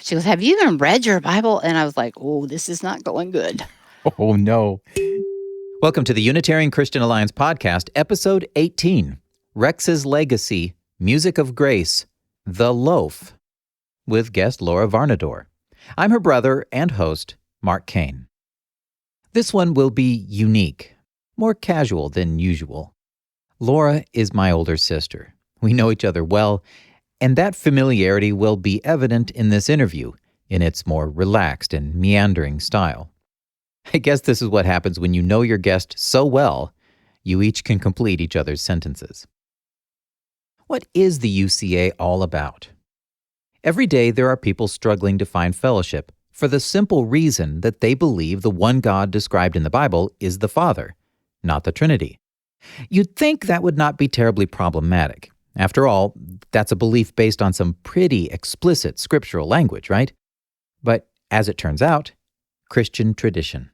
She goes, "Have you even read your Bible?" And I was like, "Oh, this is not going good." Oh, no. Welcome to the Unitarian Christian Alliance podcast, episode 18, Rex's Legacy, Music of Grace, The Loaf, with guest Laura Varnadore. I'm her brother and host, Mark Cain. This one will be unique, more casual than usual. Laura is my older sister. We know each other well, and that familiarity will be evident in this interview, in its more relaxed and meandering style. I guess this is what happens when you know your guest so well, you each can complete each other's sentences. What is the UCA all about? Every day there are people struggling to find fellowship for the simple reason that they believe the one God described in the Bible is the Father, not the Trinity. You'd think that would not be terribly problematic. After all, that's a belief based on some pretty explicit scriptural language, right? But as it turns out, Christian tradition.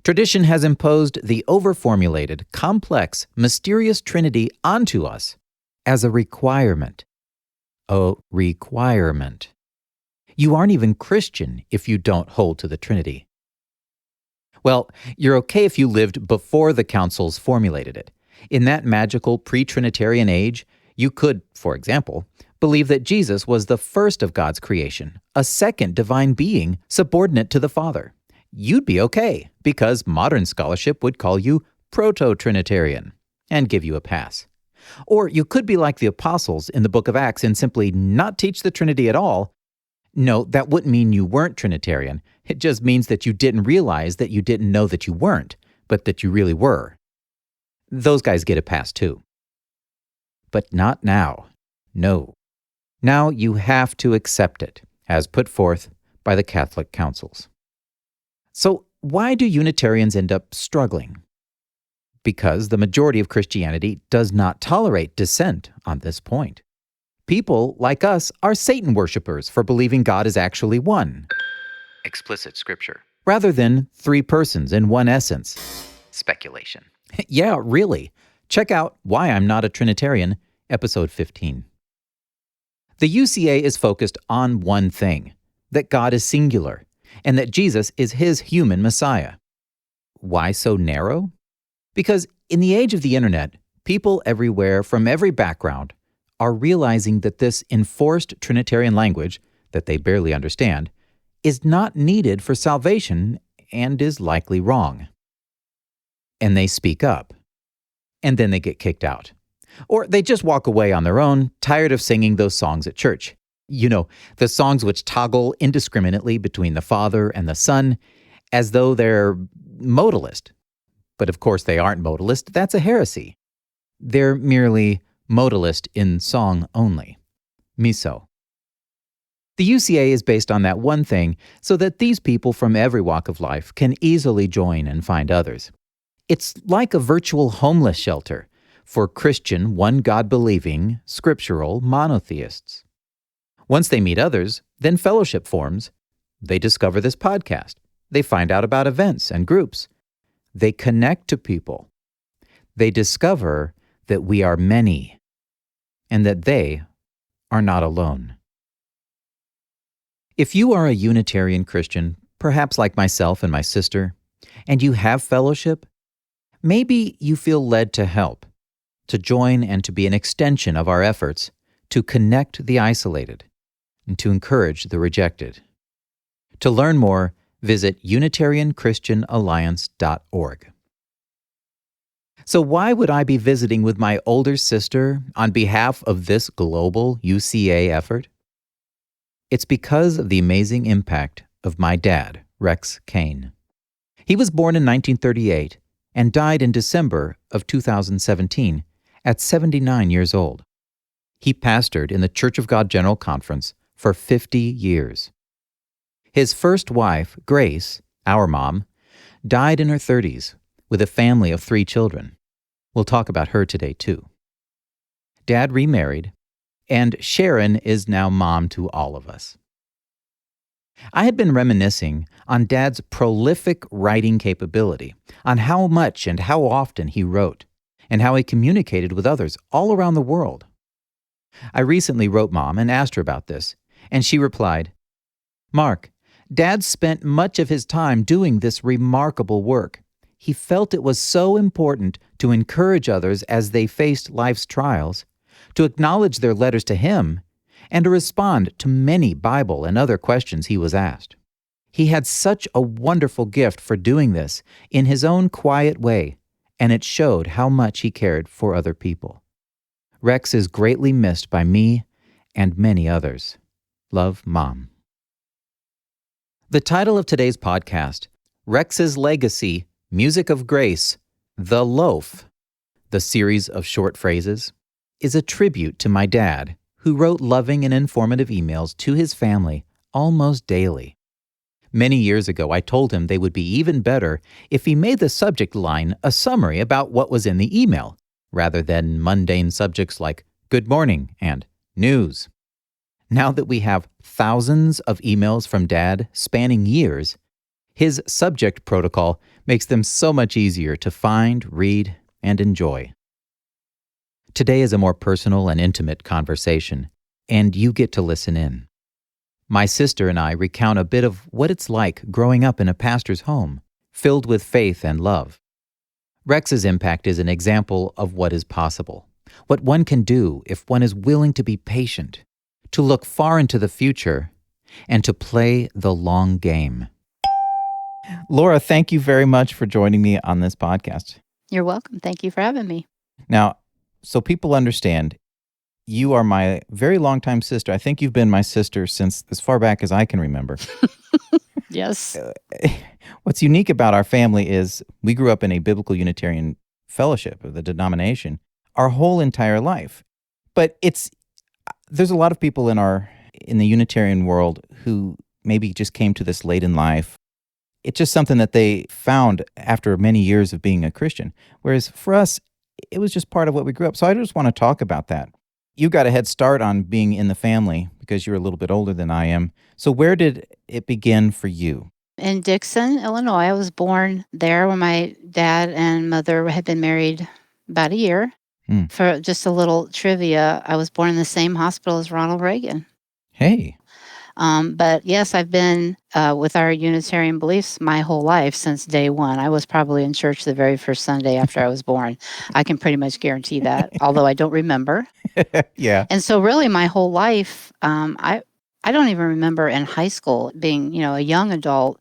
Tradition has imposed the overformulated, complex, mysterious Trinity onto us as a requirement. A requirement. You aren't even Christian if you don't hold to the Trinity. Well, you're okay if you lived before the councils formulated it. In that magical pre-trinitarian age, you could, for example, believe that Jesus was the first of God's creation, a second divine being subordinate to the Father. You'd be okay, because modern scholarship would call you proto-trinitarian and give you a pass. Or you could be like the apostles in the book of Acts and simply not teach the Trinity at all. No, that wouldn't mean you weren't Trinitarian. It just means that you didn't realize that you didn't know that you weren't, but that you really were. Those guys get a pass too. But not now. No. Now you have to accept it, as put forth by the Catholic councils. So why do Unitarians end up struggling? Because the majority of Christianity does not tolerate dissent on this point. People like us are Satan worshippers for believing God is actually one. Explicit scripture. Rather than three persons in one essence. Speculation. Yeah, really. Check out Why I'm Not a Trinitarian, episode 15. The UCA is focused on one thing, that God is singular, and that Jesus is his human Messiah. Why so narrow? Because in the age of the internet, people everywhere from every background are realizing that this enforced Trinitarian language, that they barely understand, is not needed for salvation and is likely wrong. And they speak up. And then they get kicked out. Or they just walk away on their own, tired of singing those songs at church. You know, the songs which toggle indiscriminately between the Father and the Son, as though they're modalist. But of course they aren't modalist. That's a heresy. They're merely modalist in song only. MISO. The UCA is based on that one thing so that these people from every walk of life can easily join and find others. It's like a virtual homeless shelter for Christian, one God-believing, scriptural monotheists. Once they meet others, then fellowship forms. They discover this podcast. They find out about events and groups. They connect to people. They discover that we are many and that they are not alone. If you are a Unitarian Christian, perhaps like myself and my sister, and you have fellowship, maybe you feel led to help, to join and to be an extension of our efforts to connect the isolated and to encourage the rejected. To learn more, visit UnitarianChristianAlliance.org. So why would I be visiting with my older sister on behalf of this global UCA effort? It's because of the amazing impact of my dad, Rex Cain. He was born in 1938 and died in December of 2017 at 79 years old. He pastored in the Church of God General Conference for 50 years. His first wife, Grace, our mom, died in her 30s with a family of 3 children. We'll talk about her today, too. Dad remarried, and Sharon is now mom to all of us. I had been reminiscing on Dad's prolific writing capability, on how much and how often he wrote, and how he communicated with others all around the world. I recently wrote Mom and asked her about this, and she replied, Mark, Dad spent much of his time doing this remarkable work. He felt it was so important to encourage others as they faced life's trials, to acknowledge their letters to him, and to respond to many Bible and other questions he was asked. He had such a wonderful gift for doing this in his own quiet way, and it showed how much he cared for other people. Rex is greatly missed by me and many others. Love, Mom. The title of today's podcast, Rex's Legacy, Music of Grace, The Loaf, the series of short phrases, is a tribute to my dad, who wrote loving and informative emails to his family almost daily. Many years ago, I told him they would be even better if he made the subject line a summary about what was in the email, rather than mundane subjects like good morning and news. Now that we have thousands of emails from Dad spanning years, his subject protocol makes them so much easier to find, read, and enjoy. Today is a more personal and intimate conversation, and you get to listen in. My sister and I recount a bit of what it's like growing up in a pastor's home, filled with faith and love. Rex's impact is an example of what is possible, what one can do if one is willing to be patient, to look far into the future, and to play the long game. Laura, thank you very much for joining me on this podcast. You're welcome. Thank you for having me. Now, so people understand, you are my very long-time sister. I think you've been my sister since as far back as I can remember. Yes. What's unique about our family is we grew up in a biblical Unitarian fellowship of the denomination our whole entire life. But there's a lot of people in the Unitarian world who maybe just came to this late in life. It's just something that they found after many years of being a Christian. Whereas for us, it was just part of what we grew up. So I just want to talk about that. You got a head start on being in the family because you're a little bit older than I am. So where did it begin for you? In Dixon, Illinois. I was born there when my dad and mother had been married about a year. For just a little trivia, I was born in the same hospital as Ronald Reagan. Hey. But yes, I've been with our Unitarian beliefs my whole life since day one. I was probably in church the very first Sunday after I was born. I can pretty much guarantee that, although I don't remember. Yeah. And so really my whole life, I don't even remember in high school being, a young adult,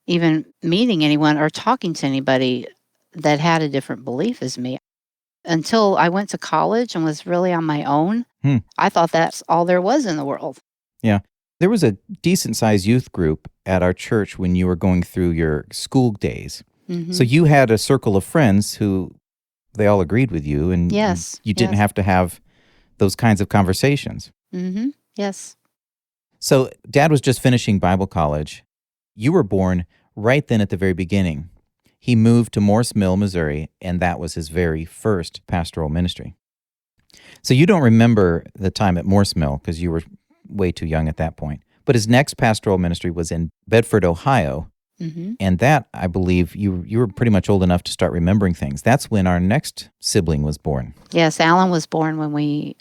even meeting anyone or talking to anybody that had a different belief as me. Until I went to college and was really on my own, I thought that's all there was in the world. Yeah. There was a decent-sized youth group at our church when you were going through your school days. Mm-hmm. So you had a circle of friends who they all agreed with you, and yes, you didn't have to have those kinds of conversations. Mm-hmm. Yes. So Dad was just finishing Bible college. You were born right then at the very beginning. He moved to Morse Mill, Missouri, and that was his very first pastoral ministry. So you don't remember the time at Morse Mill because you were way too young at that point. But his next pastoral ministry was in Bedford, Ohio. Mm-hmm. And that, I believe, you were pretty much old enough to start remembering things. That's when our next sibling was born. Yes, Alan was born when we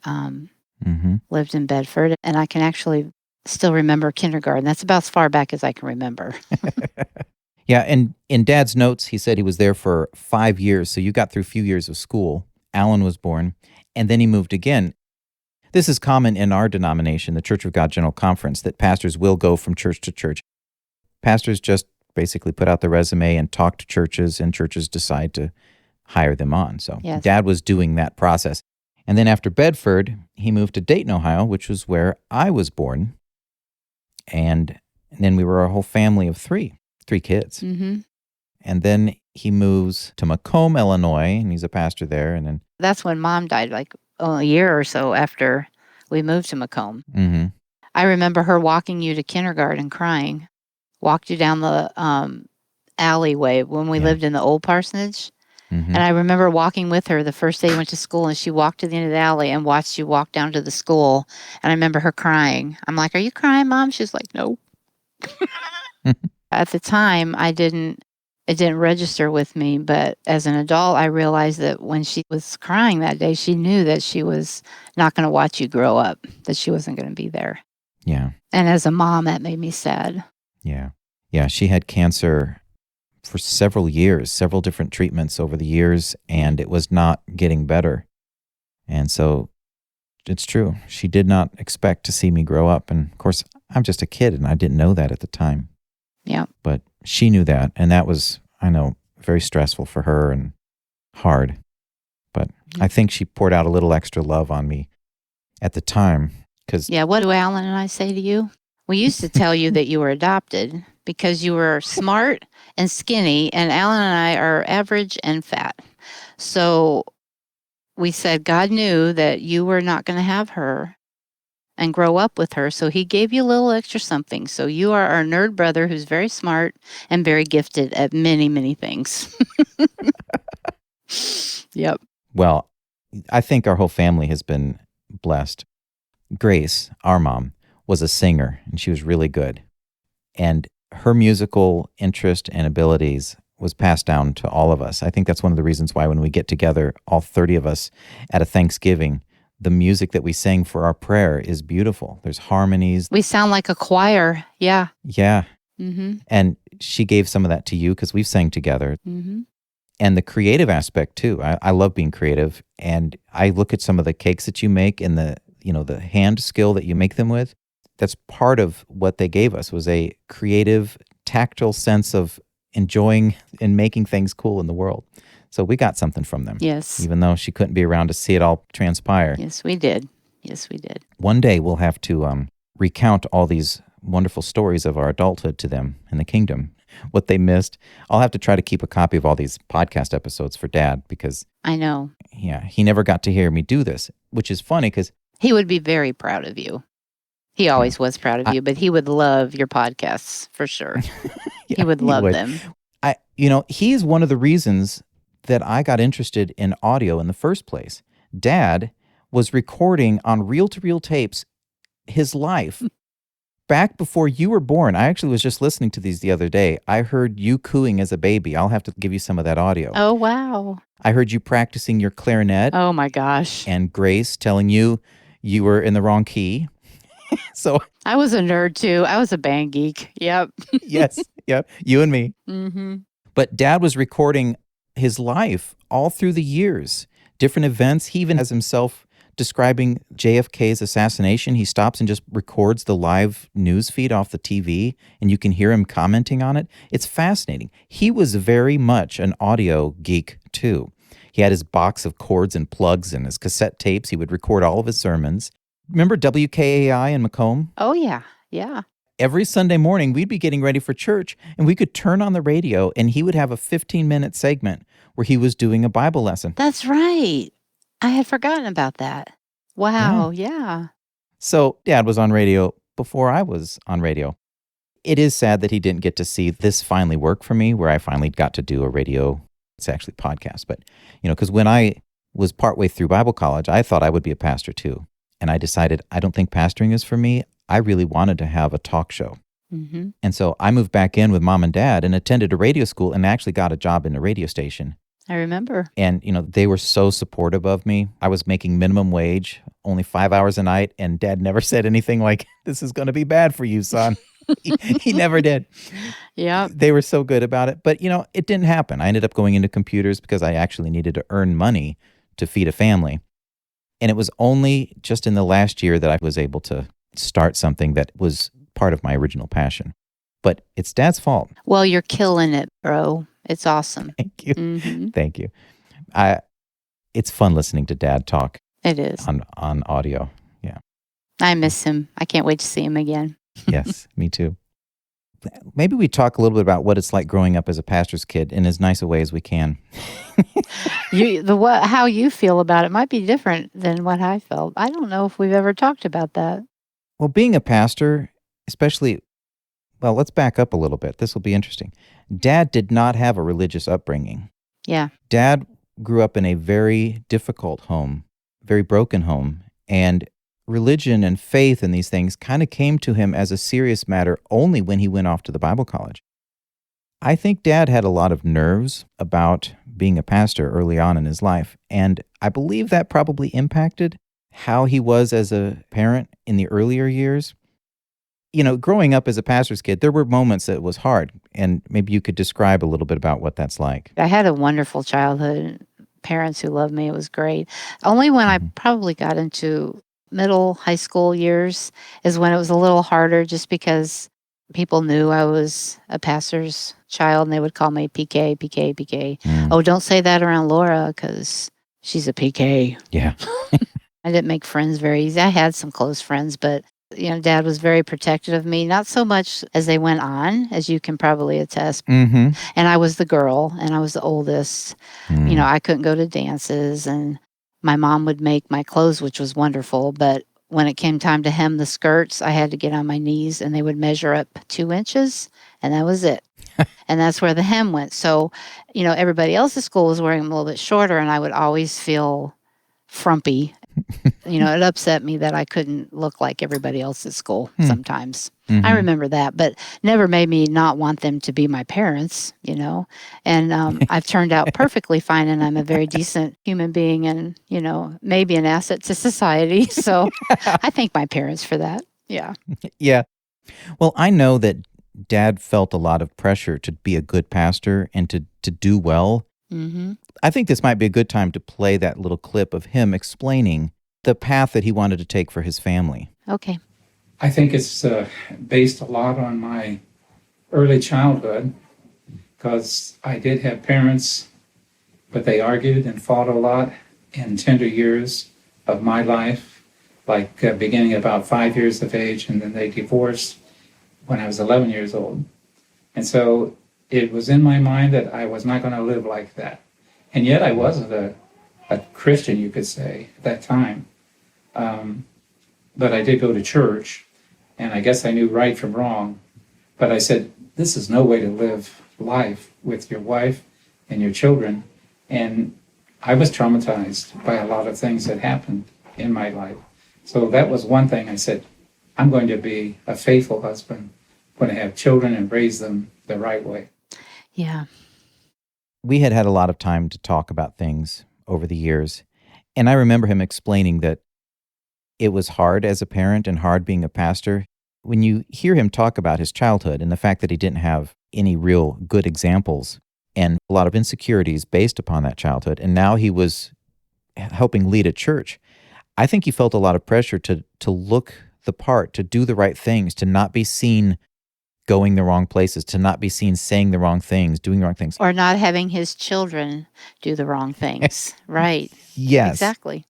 lived in Bedford. And I can actually still remember kindergarten. That's about as far back as I can remember. Yeah, and in Dad's notes, he said he was there for 5 years. So you got through a few years of school. Alan was born, and then he moved again. This is common in our denomination, the Church of God General Conference, that pastors will go from church to church. Pastors just basically put out the resume and talk to churches, and churches decide to hire them on. So yes. Dad was doing that process. And then after Bedford, he moved to Dayton, Ohio, which was where I was born. And then we were a whole family of three kids. Mm-hmm. And then he moves to Macomb, Illinois, and he's a pastor there. And then that's when Mom died, like a year or so after we moved to Macomb. Mm-hmm. I remember her walking you to kindergarten crying, walked you down the alleyway when we lived in the old parsonage. Mm-hmm. And I remember walking with her the first day we went to school, and she walked to the end of the alley and watched you walk down to the school. And I remember her crying. I'm like, "Are you crying, Mom?" She's like, "No." At the time, it didn't register with me, but as an adult, I realized that when she was crying that day, she knew that she was not going to watch you grow up, that she wasn't going to be there. Yeah. And as a mom, that made me sad. Yeah. Yeah. She had cancer for several years, several different treatments over the years, and it was not getting better. And so it's true. She did not expect to see me grow up. And of course, I'm just a kid and I didn't know that at the time. Yeah. But she knew that. And that was, I know, very stressful for her and hard. But I think she poured out a little extra love on me at the time. Yeah, what do Alan and I say to you? We used to tell you that you were adopted because you were smart and skinny, and Alan and I are average and fat. So we said God knew that you were not going to have her and grow up with her, so he gave you a little extra something. So you are our nerd brother who's very smart and very gifted at many, many things. Yep. Well, I think our whole family has been blessed. Grace, our mom, was a singer, and she was really good. And her musical interest and abilities was passed down to all of us. I think that's one of the reasons why when we get together, all 30 of us at a Thanksgiving, the music that we sing for our prayer is beautiful. There's harmonies. We sound like a choir. Yeah. Yeah. Mm-hmm. And she gave some of that to you because we've sang together. Mm-hmm. And the creative aspect too. I love being creative. And I look at some of the cakes that you make and the hand skill that you make them with. That's part of what they gave us, was a creative, tactile sense of enjoying and making things cool in the world. So we got something from them. Yes. Even though she couldn't be around to see it all transpire. Yes, we did. Yes, we did. One day we'll have to recount all these wonderful stories of our adulthood to them in the kingdom, what they missed. I'll have to try to keep a copy of all these podcast episodes for Dad because... I know. Yeah, he never got to hear me do this, which is funny because... He would be very proud of you. He always was proud of you, but he would love your podcasts for sure. Yeah, he would love them. He's one of the reasons that I got interested in audio in the first place. Dad was recording on reel-to-reel tapes his life back before you were born. I actually was just listening to these the other day. I heard you cooing as a baby. I'll have to give you some of that audio. Oh, wow. I heard you practicing your clarinet. Oh, my gosh. And Grace telling you were in the wrong key. So I was a nerd too. I was a band geek. Yep. Yes. Yep. You and me. Mm-hmm. But Dad was recording his life all through the years, different events. He even has himself describing JFK's assassination. He stops and just records the live news feed off the TV, and you can hear him commenting on it. It's fascinating. He was very much an audio geek too. He had his box of cords and plugs and his cassette tapes. He would record all of his sermons. Remember WKAI in Macomb? Oh, yeah. Yeah. Every Sunday morning, we'd be getting ready for church, and we could turn on the radio, and he would have a 15-minute segment where he was doing a Bible lesson. That's right. I had forgotten about that. Wow. Yeah. So Dad was on radio before I was on radio. It is sad that he didn't get to see this finally work for me, where I finally got to do a radio, it's actually a podcast, but, because when I was partway through Bible college, I thought I would be a pastor too. And I decided, I don't think pastoring is for me. I really wanted to have a talk show. Mm-hmm. And so I moved back in with Mom and Dad and attended a radio school and actually got a job in a radio station. I remember. And, they were so supportive of me. I was making minimum wage, only 5 hours a night. And Dad never said anything like, this is going to be bad for you, son. He never did. Yeah. They were so good about it. But, it didn't happen. I ended up going into computers because I actually needed to earn money to feed a family. And it was only just in the last year that I was able to start something that was part of my original passion. But it's Dad's fault. Well, you're killing it, bro. It's awesome. Thank you. Mm-hmm. Thank you. It's fun listening to Dad talk. It is. On audio. Yeah. I miss him. I can't wait to see him again. Yes, me too. Maybe we talk a little bit about what it's like growing up as a pastor's kid in as nice a way as we can. How you feel about it might be different than what I felt. I don't know if we've ever talked about that. Well, being a pastor, especially, let's back up a little bit. This will be interesting. Dad did not have a religious upbringing. Yeah. Dad grew up in a very difficult home, very broken home, and religion and faith and these things kind of came to him as a serious matter only when he went off to the Bible college. I think Dad had a lot of nerves about being a pastor early on in his life, and I believe that probably impacted how he was as a parent in the earlier years. growing up as a pastor's kid, there were moments that it was hard, and maybe you could describe a little bit about what that's like. I had a wonderful childhood, parents who loved me. It was great. Only when I probably got into middle, high school years is when it was a little harder, just because people knew I was a pastor's child, and they would call me PK, PK, PK. Oh, don't say that around Laura because she's a PK. Yeah. I didn't make friends very easy. I had some close friends, but Dad was very protective of me, not so much as they went on, as you can probably attest. And I was the girl, and I was the oldest. I couldn't go to dances, and my mom would make my clothes, which was wonderful. But when it came time to hem the skirts, I had to get on my knees, and they would measure up 2 inches, and that was it. And that's where the hem went. So, everybody else at school was wearing them a little bit shorter, and I would always feel frumpy. It upset me that I couldn't look like everybody else at school sometimes. I remember that, but never made me not want them to be my parents, And I've turned out perfectly fine, and I'm a very decent human being and, maybe an asset to society. So I thank my parents for that. Yeah. Yeah. Well, I know that Dad felt a lot of pressure to be a good pastor and to do well. I think this might be a good time to play that little clip of him explaining the path that he wanted to take for his family. Okay. I think it's based a lot on my early childhood, because I did have parents, but they argued and fought a lot in tender years of my life, like beginning about 5 years of age, and then they divorced when I was 11 years old. And so it was in my mind that I was not going to live like that. And yet I wasn't a Christian, you could say, at that time. But I did go to church, and I guess I knew right from wrong. But I said, this is no way to live life with your wife and your children. And I was traumatized by a lot of things that happened in my life. So that was one thing. I said, I'm going to be a faithful husband, I'm going to have children and raise them the right way. Yeah. We had a lot of time to talk about things over the years, and I remember him explaining that it was hard as a parent and hard being a pastor. When you hear him talk about his childhood and the fact that he didn't have any real good examples and a lot of insecurities based upon that childhood, and now he was helping lead a church, I think he felt a lot of pressure to look the part, to do the right things, to not be seen going the wrong places, to not be seen saying the wrong things, doing the wrong things. Or not having his children do the wrong things. Right. Yes. Exactly.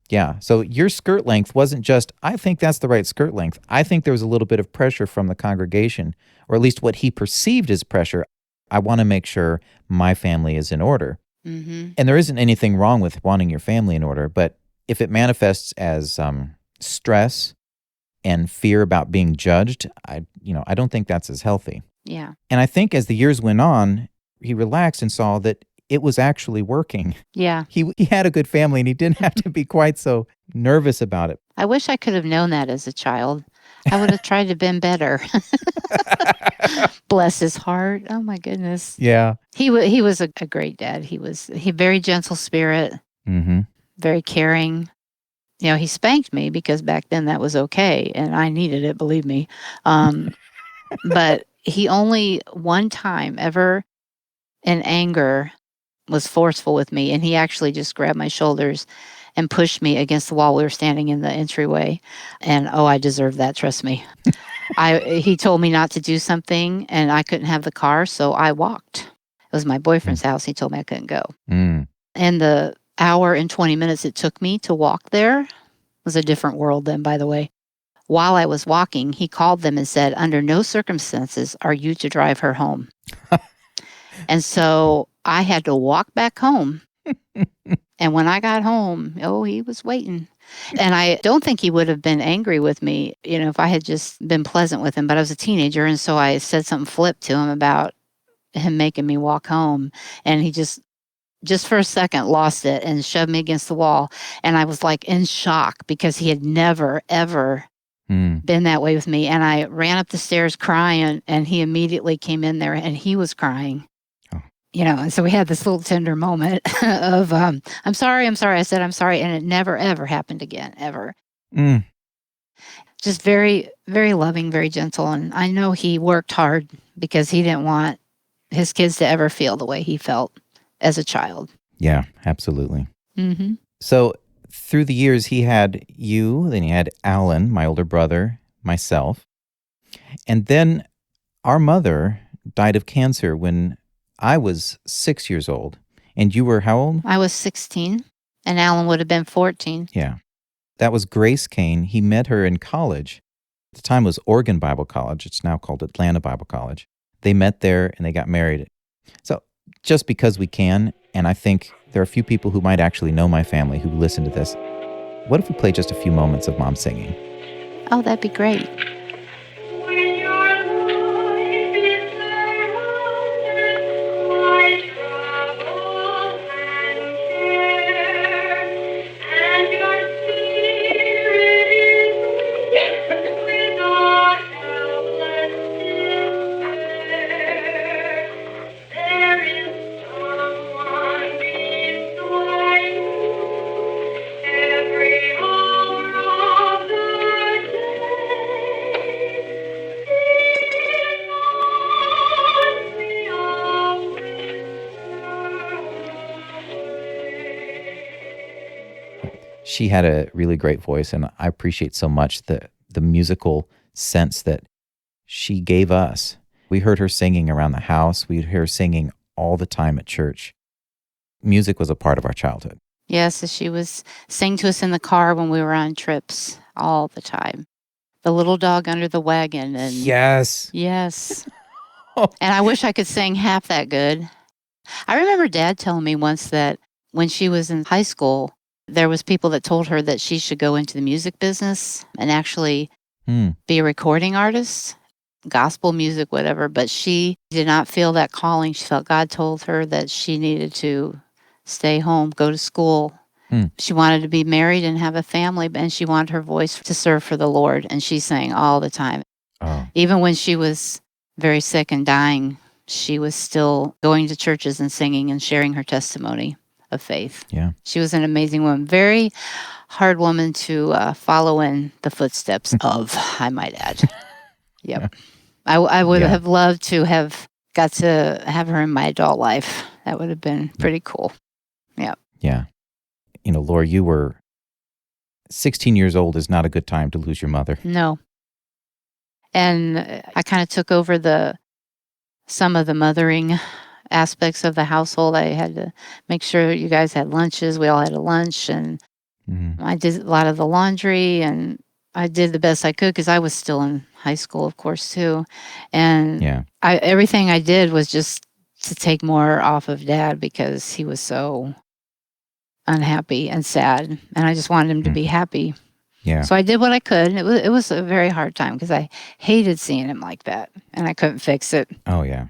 Yeah. So your skirt length wasn't just, I think that's the right skirt length. I think there was a little bit of pressure from the congregation, or at least what he perceived as pressure. I want to make sure my family is in order. And there isn't anything wrong with wanting your family in order, but if it manifests as stress and fear about being judged, I don't think that's as healthy. Yeah. And I think as the years went on, he relaxed and saw that it was actually working. Yeah. He had a good family, and he didn't have to be quite so nervous about it. I wish I could have known that as a child. I would have tried to been better. Bless his heart. Oh my goodness. Yeah. He was a great dad. He very gentle spirit, very caring. He spanked me because back then that was okay, and I needed it, believe me. But he only one time ever in anger was forceful with me, and he actually just grabbed my shoulders and pushed me against the wall. We were standing in the entryway, and I deserved that, trust me. He told me not to do something, and I couldn't have the car, so I walked. It was my boyfriend's house. He told me I couldn't go. And the hour and 20 minutes it took me to walk there was a different world then, by the way. While I was walking, he called them and said, under no circumstances are you to drive her home. And so I had to walk back home. And when I got home, he was waiting. And I don't think he would have been angry with me, if I had just been pleasant with him. But I was a teenager, and so I said something flip to him about him making me walk home. And he just for a second lost it and shoved me against the wall. And I was like in shock because he had never, ever been that way with me. And I ran up the stairs crying, and he immediately came in there and he was crying. And so we had this little tender moment of, I'm sorry. I said, I'm sorry. And it never, ever happened again, ever. just very, very loving, very gentle. And I know he worked hard because he didn't want his kids to ever feel the way he felt as a child. Yeah, absolutely. Mm-hmm. So through the years, he had you, then he had Alan, my older brother, myself. And then our mother died of cancer when I was 6 years old. And you were how old? I was 16, and Alan would have been 14. Yeah. That was Grace Cain. He met her in college. At the time it was Oregon Bible College. It's now called Atlanta Bible College. They met there and they got married. So just because we can, and I think there are a few people who might actually know my family who listen to this, what if we play just a few moments of Mom singing? Oh, that'd be great. She had a really great voice, and I appreciate so much the musical sense that she gave us. We heard her singing around the house. We heard her singing all the time at church. Music was a part of our childhood. Yes, she was sing to us in the car when we were on trips all the time. The little dog under the wagon. And Yes. Yes. And I wish I could sing half that good. I remember Dad telling me once that when she was in high school, there was people that told her that she should go into the music business and actually be a recording artist, gospel music, whatever. But she did not feel that calling. She felt God told her that she needed to stay home, go to school. She wanted to be married and have a family, and she wanted her voice to serve for the Lord. And she sang all the time. Oh. Even when she was very sick and dying, she was still going to churches and singing and sharing her testimony of faith. Yeah. She was an amazing woman. Very hard woman to follow in the footsteps of, I might add. Yep. Yeah. I would have loved to have got to have her in my adult life. That would have been pretty cool. Yeah. Yeah. You know, Laura, you were 16 years old is not a good time to lose your mother. No. And I kind of took over some of the mothering aspects of the household. I had to make sure you guys had lunches. We all had a lunch, and I did a lot of the laundry, and I did the best I could because I was still in high school, of course, too. And everything I did was just to take more off of Dad because he was so unhappy and sad, and I just wanted him to be happy. Yeah. So I did what I could, and it was a very hard time because I hated seeing him like that, and I couldn't fix it. Oh, yeah.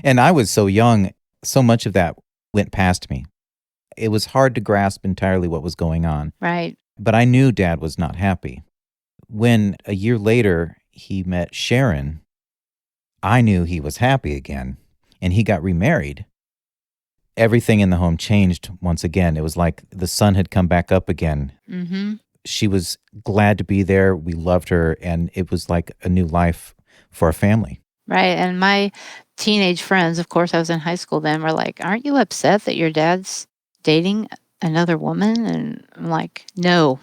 And I was so young, so much of that went past me. It was hard to grasp entirely what was going on. Right. But I knew Dad was not happy. When a year later he met Sharon, I knew he was happy again, and he got remarried. Everything in the home changed once again. It was like the sun had come back up again. Mm-hmm. She was glad to be there. We loved her, and it was like a new life for our family. Right. And my teenage friends, of course, I was in high school then, were like, aren't you upset that your dad's dating another woman? And I'm like, no,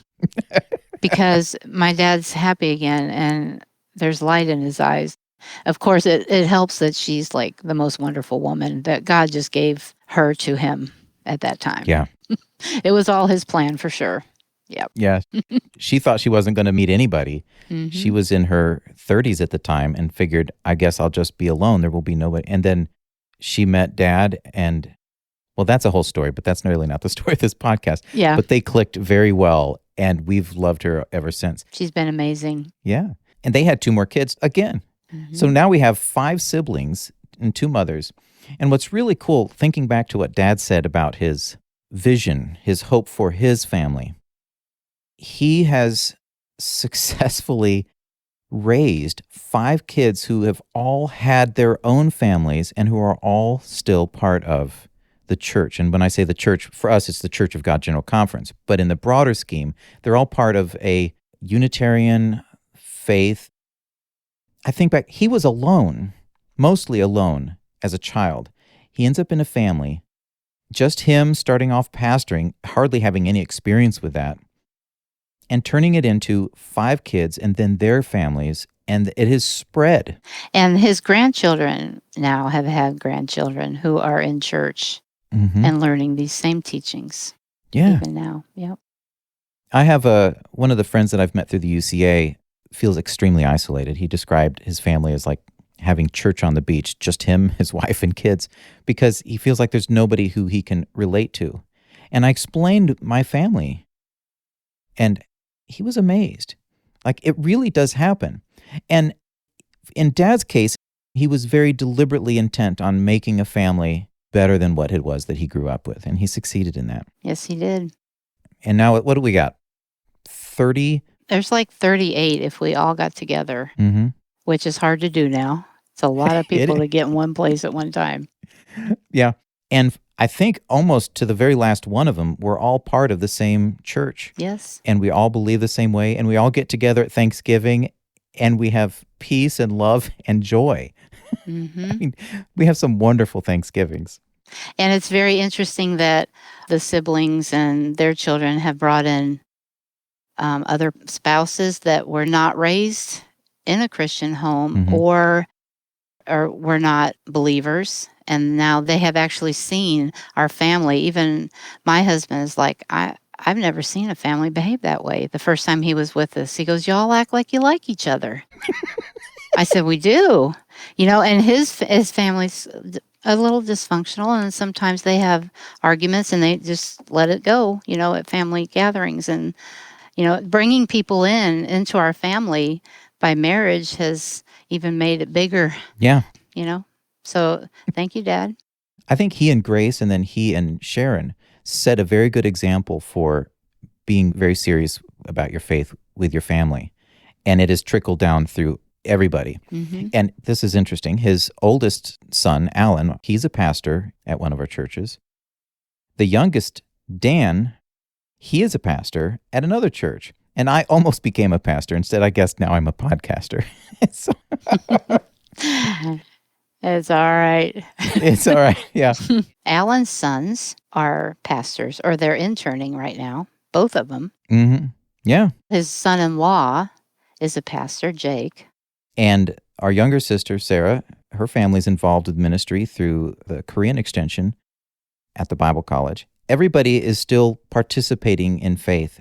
because my dad's happy again, and there's light in his eyes. Of course, it helps that she's like the most wonderful woman that God just gave her to him at that time. Yeah. It was all his plan for sure. Yep. Yeah. She thought she wasn't going to meet anybody. Mm-hmm. She was in her 30s at the time and figured, I guess I'll just be alone. There will be nobody. And then she met Dad, and, well, that's a whole story, but that's really not the story of this podcast. Yeah. But they clicked very well, and we've loved her ever since. She's been amazing. Yeah. And they had 2 more kids again. Mm-hmm. So now we have 5 siblings and 2 mothers. And what's really cool, thinking back to what Dad said about his vision, his hope for his family, he has successfully raised 5 kids who have all had their own families and who are all still part of the church. And when I say the church, for us, it's the Church of God General Conference. But in the broader scheme, they're all part of a Unitarian faith. I think back, he was alone, mostly alone as a child. He ends up in a family, just him starting off pastoring, hardly having any experience with that, and turning it into 5 kids and then their families, and it has spread. And his grandchildren now have had grandchildren who are in church and learning these same teachings. Yeah. Even now. Yep. I have one of the friends that I've met through the UCA feels extremely isolated. He described his family as like having church on the beach, just him, his wife, and kids, because he feels like there's nobody who he can relate to. And I explained my family, and he was amazed. Like, it really does happen. And in Dad's case, he was very deliberately intent on making a family better than what it was that he grew up with, and he succeeded in that. Yes, he did. And now, what do we got? 30? There's like 38 if we all got together, which is hard to do now. It's a lot of people to get in one place at one time. Yeah. And I think almost to the very last one of them, we're all part of the same church. Yes. And we all believe the same way, and we all get together at Thanksgiving, and we have peace and love and joy. I mean, we have some wonderful Thanksgivings. And it's very interesting that the siblings and their children have brought in other spouses that were not raised in a Christian home or were not believers. And now they have actually seen our family. Even my husband is like, I've never seen a family behave that way. The first time he was with us, he goes, y'all act like you like each other. I said, we do. You know, and his family's a little dysfunctional, and sometimes they have arguments and they just let it go, you know, at family gatherings. And, you know, bringing people into our family by marriage has even made it bigger. Yeah. You know, so thank you, Dad. I think he and Grace, and then he and Sharon set a very good example for being very serious about your faith with your family. And it has trickled down through everybody. And this is interesting. His oldest son, Alan, he's a pastor at one of our churches. The youngest, Dan, he is a pastor at another church. And I almost became a pastor. Instead, I guess now I'm a podcaster. It's all right. It's all right, yeah. Alan's sons are pastors, or they're interning right now, both of them. Yeah. His son-in-law is a pastor, Jake. And our younger sister, Sarah, her family's involved with ministry through the Korean extension at the Bible College. Everybody is still participating in faith.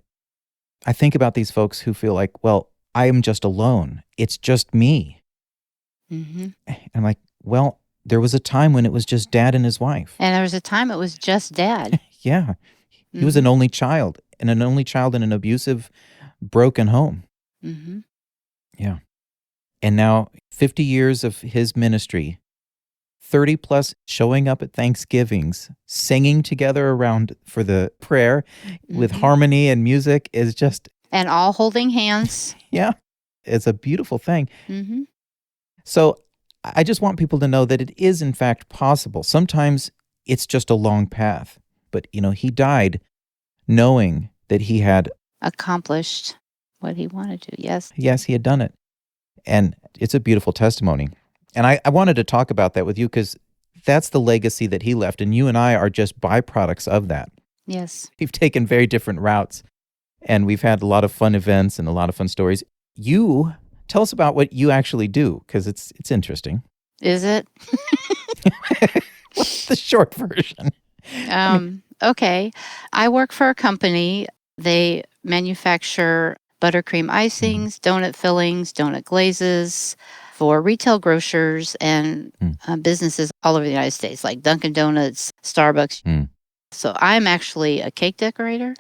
I think about these folks who feel like, well, I am just alone. It's just me. And I'm like, well, there was a time when it was just Dad and his wife. And there was a time it was just Dad. Yeah. He was an only child, and an only child in an abusive, broken home. Yeah. And now 50 years of his ministry, 30 plus showing up at Thanksgivings, singing together around for the prayer with harmony and music is just... And all holding hands. Yeah. It's a beautiful thing. So I just want people to know that it is in fact possible. Sometimes it's just a long path. But, you know, he died knowing that he had... accomplished what he wanted to, yes. Yes, he had done it. And it's a beautiful testimony. And I wanted to talk about that with you because that's the legacy that he left. And you and I are just byproducts of that. Yes. We've taken very different routes. And we've had a lot of fun events and a lot of fun stories. You, tell us about what you actually do, because it's interesting. Is it? What's the short version? Okay. I work for a company. They manufacture buttercream icings, donut fillings, donut glazes for retail grocers and businesses all over the United States, like Dunkin' Donuts, Starbucks. So I'm actually a cake decorator.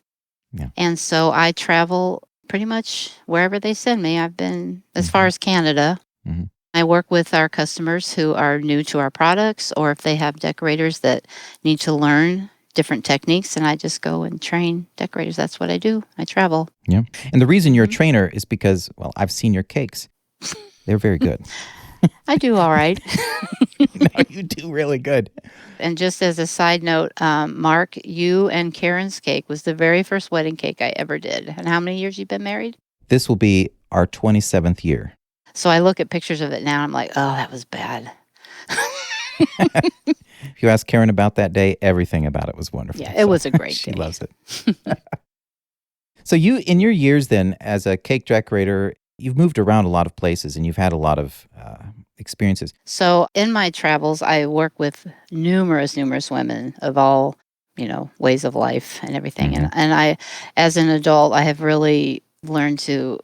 Yeah. And so I travel pretty much wherever they send me. I've been as far as Canada. I work with our customers who are new to our products, or if they have decorators that need to learn different techniques, and I just go and train decorators. That's what I do. I travel. Yeah. And the reason you're a trainer is because, well, I've seen your cakes. They're very good. I do all right. No, you do really good. And just as a side note, Mark, you and Karen's cake was the very first wedding cake I ever did. And how many years you been married? This will be our 27th year. So I look at pictures of it now, I'm like, oh, that was bad. If you ask Karen about that day, everything about it was wonderful. Yeah, it was a great she day. She loves it. So you, in your years then, as a cake decorator, you've moved around a lot of places and you've had a lot of experiences. So in my travels, I work with numerous women of all, ways of life and everything. Mm-hmm. And I, as an adult, I have really learned to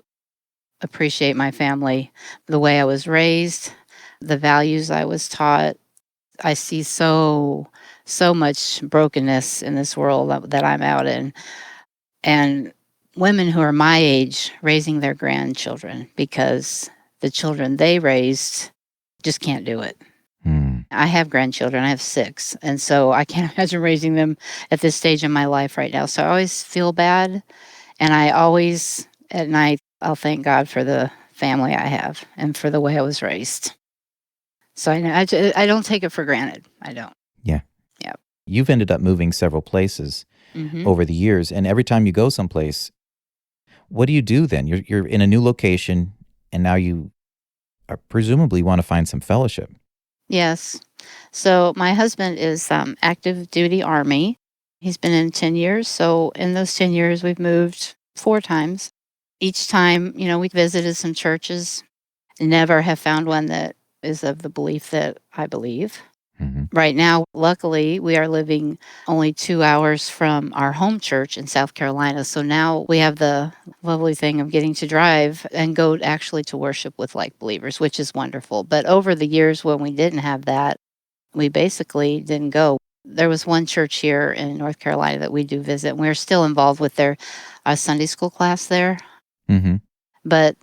appreciate my family, the way I was raised, the values I was taught. I see so much brokenness in this world that I'm out in. And women who are my age raising their grandchildren because the children they raised just can't do it. I have grandchildren. I have 6. And so I can't imagine raising them at this stage in my life right now. So I always feel bad. And I always, at night, I'll thank God for the family I have and for the way I was raised. So I don't take it for granted. I don't. Yeah. Yeah. You've ended up moving several places over the years. And every time you go someplace, what do you do then? You're in a new location and now you presumably want to find some fellowship. Yes. So my husband is active duty Army. He's been in 10 years. So in those 10 years, we've moved 4 times. Each time, we visited some churches. Never have found one that is of the belief that I believe. Mm-hmm. Right now, luckily, we are living only 2 hours from our home church in South Carolina. So now we have the lovely thing of getting to drive and go actually to worship with like believers, which is wonderful. But over the years when we didn't have that, we basically didn't go. There was one church here in North Carolina that we do visit. And we're still involved with their Sunday school class there. Mm-hmm. But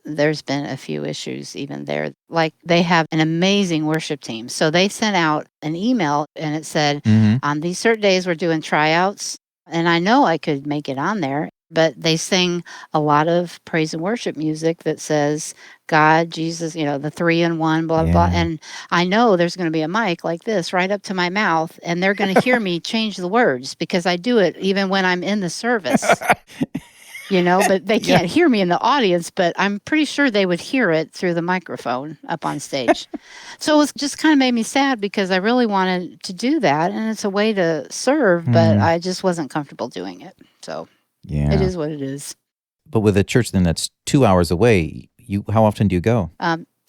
there's been a few issues even there. Like they have an amazing worship team. So they sent out an email and it said, on these certain days, we're doing tryouts. And I know I could make it on there, but they sing a lot of praise and worship music that says God, Jesus, the 3 in 1, blah, blah. And I know there's going to be a mic like this right up to my mouth and they're going to hear me change the words because I do it even when I'm in the service. But they can't hear me in the audience, but I'm pretty sure they would hear it through the microphone up on stage. So it was just kind of made me sad because I really wanted to do that. And it's a way to serve, but I just wasn't comfortable doing it. So it is what it is. But with a church then that's 2 hours away, how often do you go?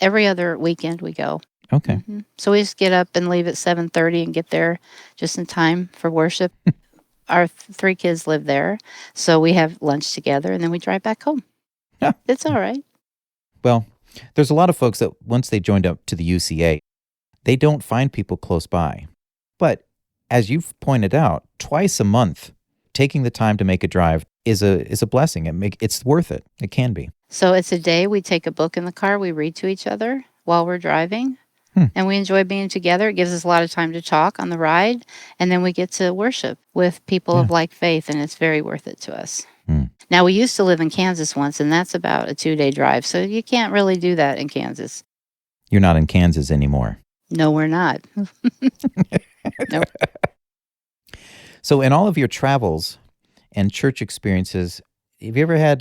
Every other weekend we go. Okay. Mm-hmm. So we just get up and leave at 7:30 and get there just in time for worship. Our 3 kids live there, so we have lunch together, and then we drive back home. Yeah. It's all right. Well, there's a lot of folks that once they joined up to the UCA, they don't find people close by. But as you've pointed out, twice a month, taking the time to make a drive is a blessing. It's worth it. It can be. So it's a day we take a book in the car, we read to each other while we're driving. And we enjoy being together. It gives us a lot of time to talk on the ride. And then we get to worship with people of like faith, and it's very worth it to us. Now, we used to live in Kansas once, and that's about a 2-day drive. So you can't really do that in Kansas. You're not in Kansas anymore. No, we're not. Nope. So in all of your travels and church experiences, have you ever had,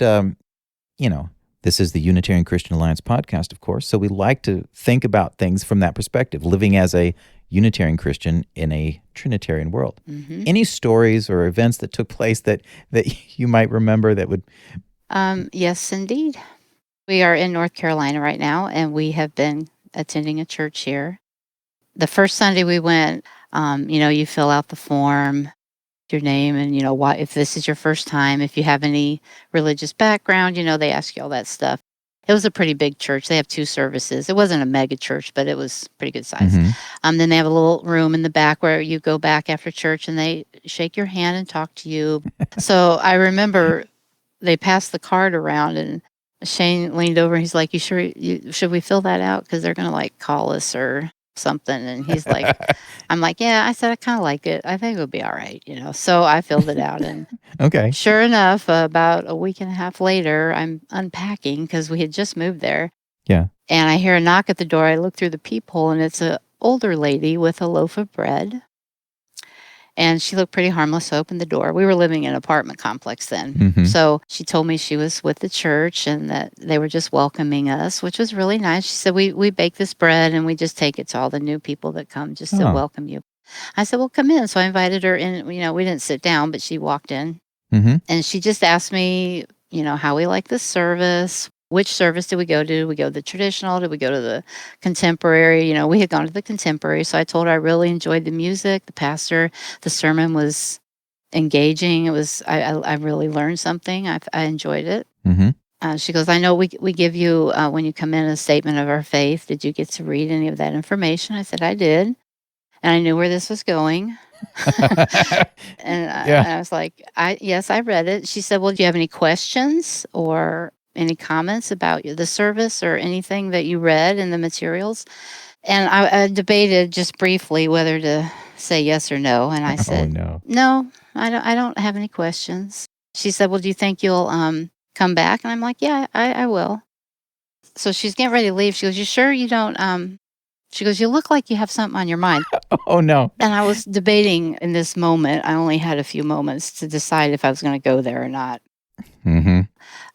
this is the Unitarian Christian Alliance podcast, of course, so we like to think about things from that perspective, living as a Unitarian Christian in a Trinitarian world. Mm-hmm. Any stories or events that took place that you might remember that would... Yes, indeed. We are in North Carolina right now, and we have been attending a church here. The first Sunday we went, you fill out the form, your name, and why, if this is your first time, if you have any religious background, they ask you all that stuff. It was a pretty big church. They have 2 services. It wasn't a mega church, but it was pretty good size. Mm-hmm. Then they have a little room in the back where you go back after church and they shake your hand and talk to you. So I remember they passed the card around and Shane leaned over and he's like, should we fill that out? Because they're going to call us or something. And he's like, I'm like, yeah, I said, I kind of like it. I think it'll be all right. So I filled it out and okay. Sure enough, about a week and a half later, I'm unpacking because we had just moved there. Yeah. And I hear a knock at the door. I look through the peephole and it's an older lady with a loaf of bread. And she looked pretty harmless, so I opened the door. We were living in an apartment complex then. So she told me she was with the church and that they were just welcoming us, which was really nice. She said, we bake this bread and we just take it to all the new people that come just to welcome you. I said, well, come in. So I invited her in. We didn't sit down, but she walked in. And she just asked me, how we like the service. Which service did we go to? Did we go to the traditional? Did we go to the contemporary? We had gone to the contemporary. So I told her I really enjoyed the music, the pastor, the sermon was engaging. It was, I really learned something. I enjoyed it. She goes, I know we give you, when you come in, a statement of our faith. Did you get to read any of that information? I said, I did. And I knew where this was going. And I was like, yes, I read it. She said, well, do you have any questions or any comments about the service or anything that you read in the materials? And I debated just briefly whether to say yes or no. And I said, no, I don't have any questions. She said, well, do you think you'll come back? And I'm like, yeah, I will. So she's getting ready to leave. She goes, you sure you don't, she goes, you look like you have something on your mind. Oh, no. And I was debating in this moment. I only had a few moments to decide if I was going to go there or not.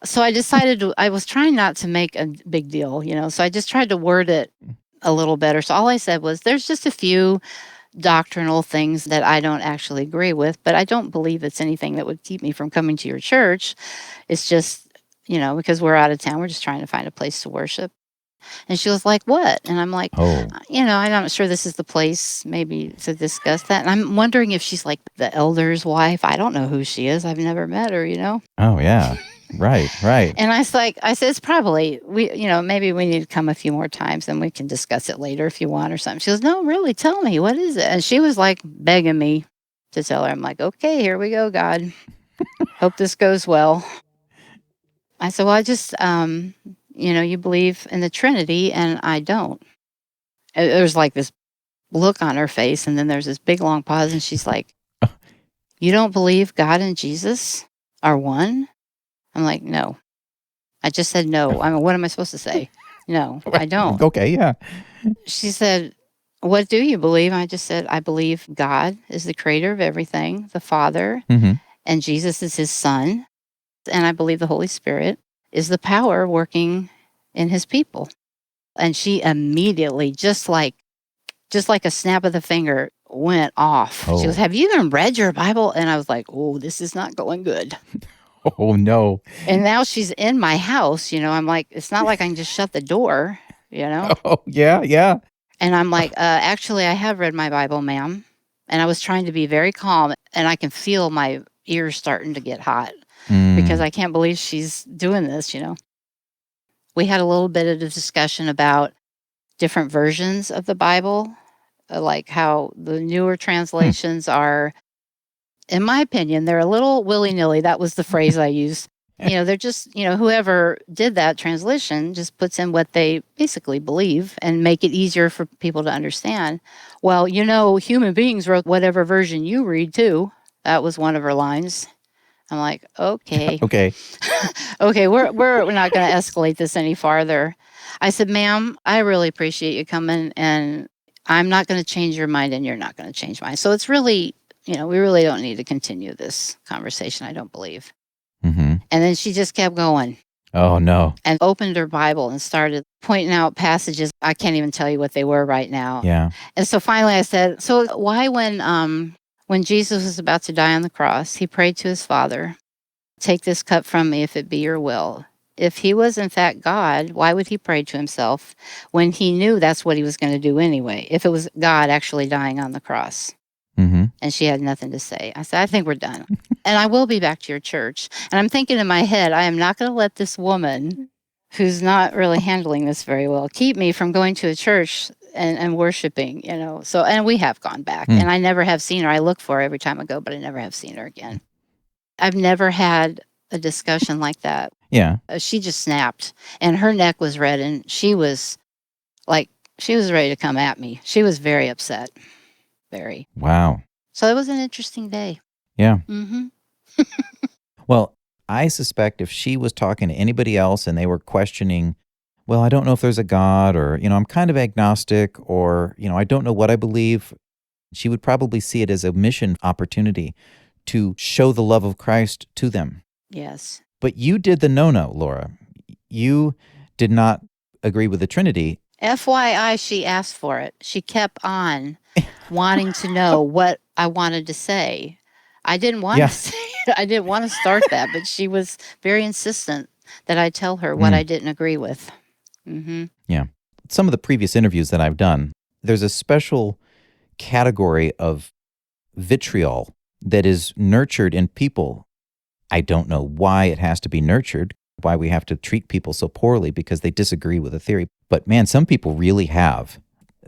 So I decided I was trying not to make a big deal, so I just tried to word it a little better. So all I said was, there's just a few doctrinal things that I don't actually agree with, but I don't believe it's anything that would keep me from coming to your church. It's just, because we're out of town, we're just trying to find a place to worship. And she was like, what? And I'm like, I'm not sure this is the place maybe to discuss that. And I'm wondering if she's like the elder's wife. I don't know who she is. I've never met her, Oh, yeah. Right. And I said, it's probably, maybe we need to come a few more times and we can discuss it later if you want or something. She goes, no, really, tell me, what is it? And she was like begging me to tell her. I'm like, okay, here we go, God. Hope this goes well. I said, well, I just, you believe in the Trinity and I don't. There's like this look on her face and then there's this big long pause and she's like, you don't believe God and Jesus are one? I'm like, no. I just said no. I mean, what am I supposed to say? No, I don't. Okay, yeah. She said, what do you believe? I just said, I believe God is the creator of everything, the Father, and Jesus is his Son. And I believe the Holy Spirit is the power working in his people. And she immediately, just like a snap of the finger, went off. She goes, have you even read your Bible? And I was like, oh, this is not going good. Oh, no. And now she's in my house, I'm like, it's not like I can just shut the door, Oh, yeah. And I'm like, actually, I have read my Bible, ma'am. And I was trying to be very calm, and I can feel my ears starting to get hot because I can't believe she's doing this, We had a little bit of a discussion about different versions of the Bible, like how the newer translations are, in my opinion, they're a little willy-nilly. That was the phrase I used. They're just, whoever did that translation just puts in what they basically believe and make it easier for people to understand. Well, human beings wrote whatever version you read too. That was one of her lines. I'm like, okay. Okay. Okay, we're not going to escalate this any farther. I said, ma'am, I really appreciate you coming, and I'm not going to change your mind, and you're not going to change mine. So it's really, we really don't need to continue this conversation, I don't believe. And then she just kept going. Oh, no. And opened her Bible and started pointing out passages. I can't even tell you what they were right now. Yeah. And so finally I said, so why when Jesus was about to die on the cross, he prayed to his Father, take this cup from me if it be your will. If he was in fact God, why would he pray to himself when he knew that's what he was going to do anyway, if it was God actually dying on the cross? And she had nothing to say. I said, I think we're done. And I will be back to your church. And I'm thinking in my head, I am not going to let this woman who's not really handling this very well keep me from going to a church and worshiping, So, and we have gone back. And I never have seen her. I look for her every time I go, but I never have seen her again. I've never had a discussion like that. Yeah. She just snapped. And her neck was red. And she was ready to come at me. She was very upset. Very. Wow. So it was an interesting day. Yeah. Well, I suspect if she was talking to anybody else and they were questioning, well, I don't know if there's a God, or, I'm kind of agnostic, or, I don't know what I believe. She would probably see it as a mission opportunity to show the love of Christ to them. Yes. But you did the no-no, Laura. You did not agree with the Trinity. FYI, she asked for it. She kept on wanting to know what I wanted to say. I didn't want to say it. I didn't want to start that, but she was very insistent that I tell her what I didn't agree with. Mm-hmm. Yeah. Some of the previous interviews that I've done, there's a special category of vitriol that is nurtured in people. I don't know why it has to be nurtured, why we have to treat people so poorly because they disagree with a theory. But man, some people really have.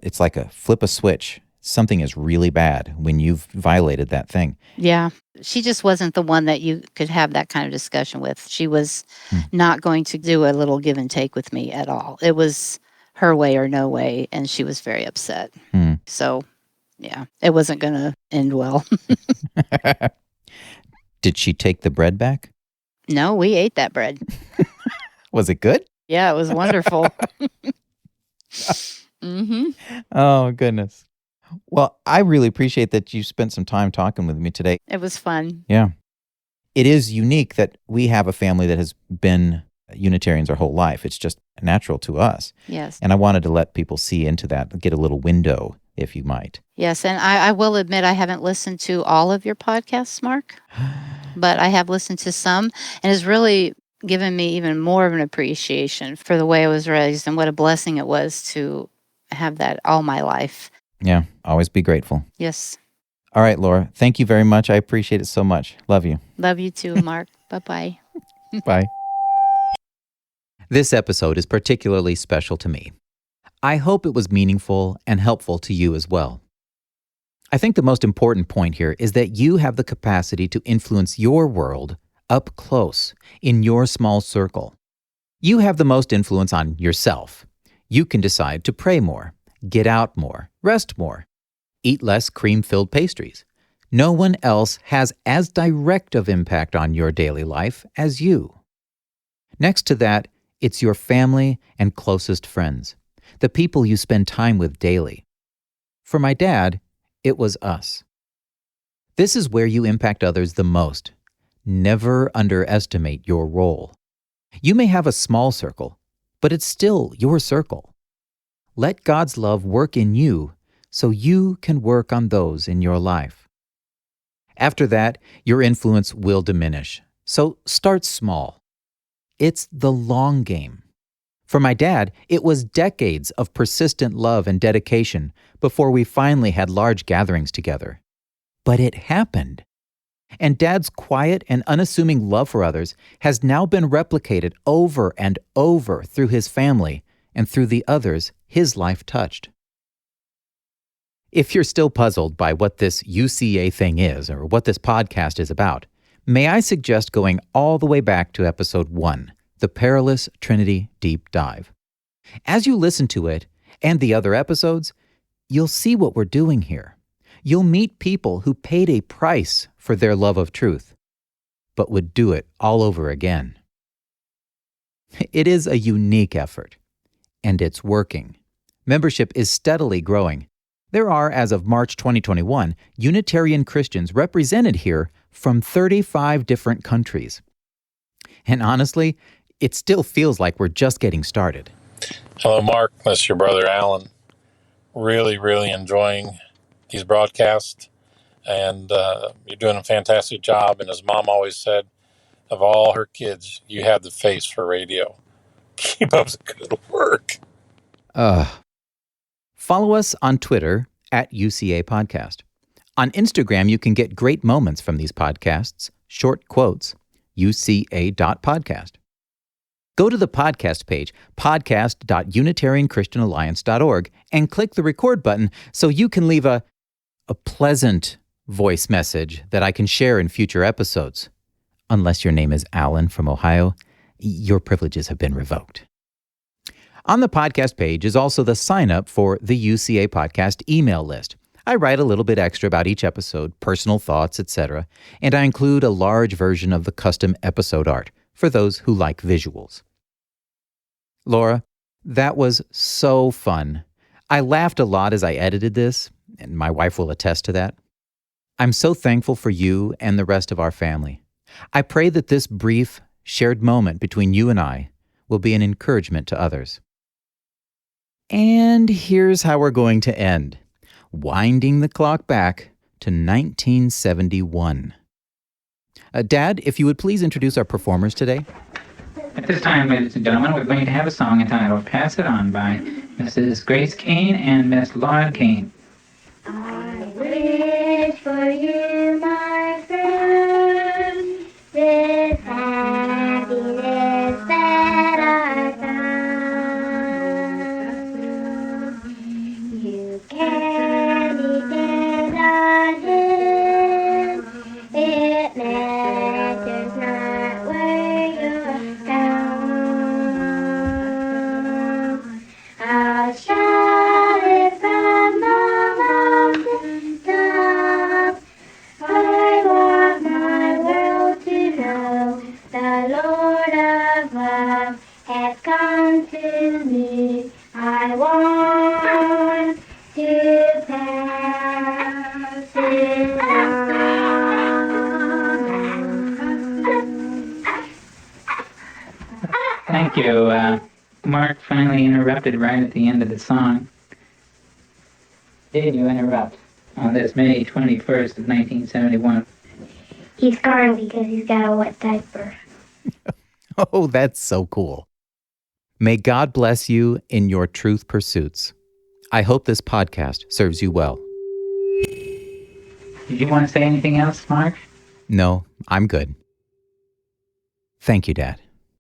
It's like a flip a switch. Something is really bad when you've violated that thing. Yeah. She just wasn't the one that you could have that kind of discussion with. She was not going to do a little give and take with me at all. It was her way or no way, and she was very upset. So, yeah, it wasn't going to end well. Did she take the bread back? No, we ate that bread. Was it good? Yeah, it was wonderful. Oh, goodness. Well, I really appreciate that you spent some time talking with me today. It was fun. Yeah. It is unique that we have a family that has been Unitarians our whole life. It's just natural to us. Yes. And I wanted to let people see into that, get a little window, if you might. Yes, and I will admit I haven't listened to all of your podcasts, Mark, but I have listened to some, and it's really given me even more of an appreciation for the way I was raised and what a blessing it was to have that all my life. Yeah, always be grateful. Yes. All right, Laura, thank you very much. I appreciate it so much. Love you. Love you too, Mark. Bye-bye. Bye. This episode is particularly special to me. I hope it was meaningful and helpful to you as well. I think the most important point here is that you have the capacity to influence your world up close in your small circle. You have the most influence on yourself. You can decide to pray more, get out more, rest more, eat less cream-filled pastries. No one else has as direct of impact on your daily life as you. Next to that, it's your family and closest friends, the people you spend time with daily. For my dad, it was us. This is where you impact others the most. Never underestimate your role. You may have a small circle, but it's still your circle. Let God's love work in you so you can work on those in your life. After that, your influence will diminish, so start small. It's the long game. For my dad, it was decades of persistent love and dedication before we finally had large gatherings together. But it happened. And Dad's quiet and unassuming love for others has now been replicated over and over through his family and through the others his life touched. If you're still puzzled by what this UCA thing is or what this podcast is about, may I suggest going all the way back to episode 1, The Perilous Trinity Deep Dive. As you listen to it and the other episodes, you'll see what we're doing here. You'll meet people who paid a price for their love of truth, but would do it all over again. It is a unique effort, and it's working. Membership is steadily growing. There are, as of March 2021, Unitarian Christians represented here from 35 different countries. And honestly, it still feels like we're just getting started. Hello, Mark. This is your brother, Alan. Really enjoying these broadcasts. And you're doing a fantastic job. And as Mom always said, of all her kids, you have the face for radio. Keep up the good work. Follow us on Twitter at UCA Podcast. On Instagram, you can get great moments from these podcasts, short quotes, uca.podcast. Go to the podcast page, podcast.unitarianchristianalliance.org, and click the record button so you can leave a pleasant voice message that I can share in future episodes. Unless your name is Alan from Ohio, your privileges have been revoked. On the podcast page is also the sign-up for the UCA Podcast email list. I write a little bit extra about each episode, personal thoughts, etc., and I include a large version of the custom episode art for those who like visuals. Laura, that was so fun. I laughed a lot as I edited this, and my wife will attest to that. I'm so thankful for you and the rest of our family. I pray that this brief, shared moment between you and I will be an encouragement to others. And here's how we're going to end, winding the clock back to 1971. Dad, if you would please introduce our performers today. At this time, ladies and gentlemen, we're going to have a song entitled Pass It On by Mrs. Grace Cain and Miss Laura Cain. I wish for you, my friend, this happiness that I found. You can depend on Him. It matters not where you're found. I'll shout it from the mountain top. I want my world to know the Lord of love has come to me. I want to pass it on. Thank you. Mark finally interrupted right at the end of the song. Did you interrupt on this May 21st of 1971? He's crying because he's got a wet diaper. Oh, that's so cool. May God bless you in your truth pursuits. I hope this podcast serves you well. Did you want to say anything else, Mark? No, I'm good. Thank you, Dad.